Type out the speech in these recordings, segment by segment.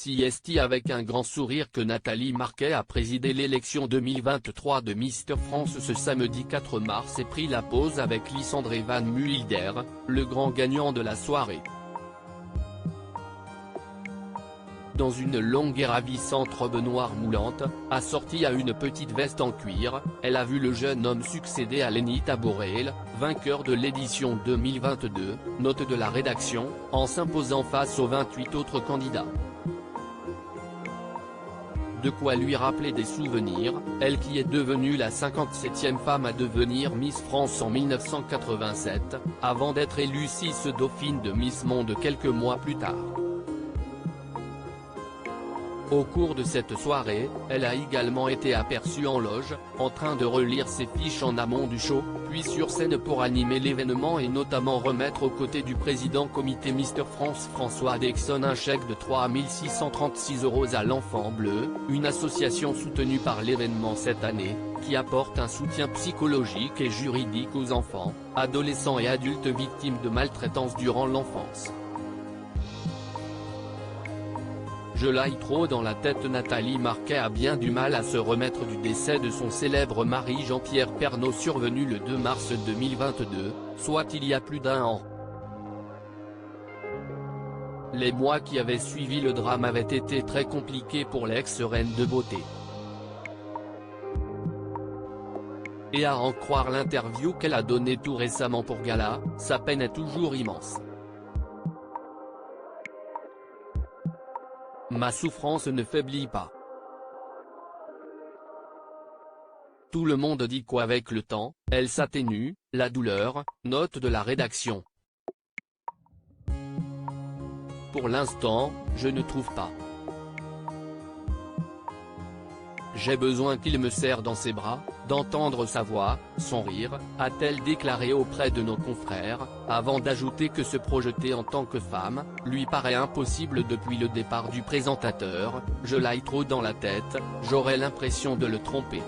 C'est avec un grand sourire que Nathalie Marquet a présidé l'élection 2023 de Mister France ce samedi 4 mars et pris la pause avec Lysandre Van Mulder, le grand gagnant de la soirée. Dans une longue et ravissante robe noire moulante, assortie à une petite veste en cuir, elle a vu le jeune homme succéder à Lenita Borel, vainqueur de l'édition 2022, note de la rédaction, en s'imposant face aux 28 autres candidats. De quoi lui rappeler des souvenirs, elle qui est devenue la 57e femme à devenir Miss France en 1987, avant d'être élue Dauphine de Miss Monde quelques mois plus tard. Au cours de cette soirée, elle a également été aperçue en loge, en train de relire ses fiches en amont du show, puis sur scène pour animer l'événement et notamment remettre aux côtés du président comité Mister France François Dexon un chèque de 3 636 € à l'Enfant Bleu, une association soutenue par l'événement cette année, qui apporte un soutien psychologique et juridique aux enfants, adolescents et adultes victimes de maltraitance durant l'enfance. Je l'aille trop dans la tête. Nathalie Marquet a bien du mal à se remettre du décès de son célèbre mari Jean-Pierre Pernaut survenu le 2 mars 2022, soit il y a plus d'un an. Les mois qui avaient suivi le drame avaient été très compliqués pour l'ex-reine de beauté. Et à en croire l'interview qu'elle a donnée tout récemment pour Gala, sa peine est toujours immense. Ma souffrance ne faiblit pas. Tout le monde dit qu'avec le temps, elle s'atténue, la douleur, note de la rédaction. Pour l'instant, je ne trouve pas. J'ai besoin qu'il me serre dans ses bras, d'entendre sa voix, son rire, a-t-elle déclaré auprès de nos confrères, avant d'ajouter que se projeter en tant que femme, lui paraît impossible depuis le départ du présentateur, je l'aille trop dans la tête, j'aurais l'impression de le tromper.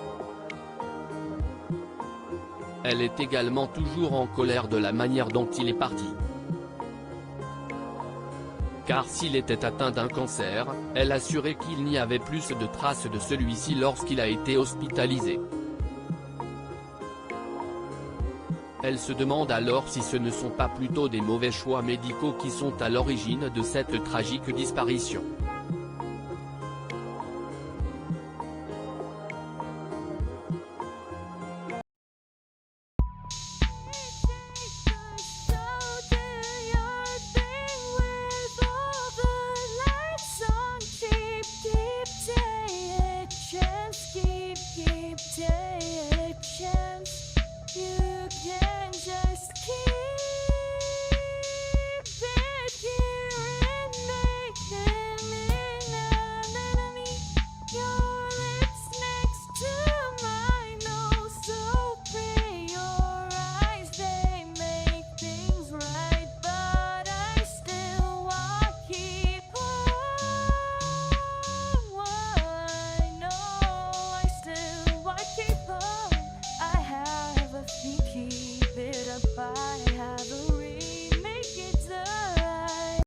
Elle est également toujours en colère de la manière dont il est parti. Car s'il était atteint d'un cancer, elle assurait qu'il n'y avait plus de traces de celui-ci lorsqu'il a été hospitalisé. Elle se demande alors si ce ne sont pas plutôt des mauvais choix médicaux qui sont à l'origine de cette tragique disparition. Keep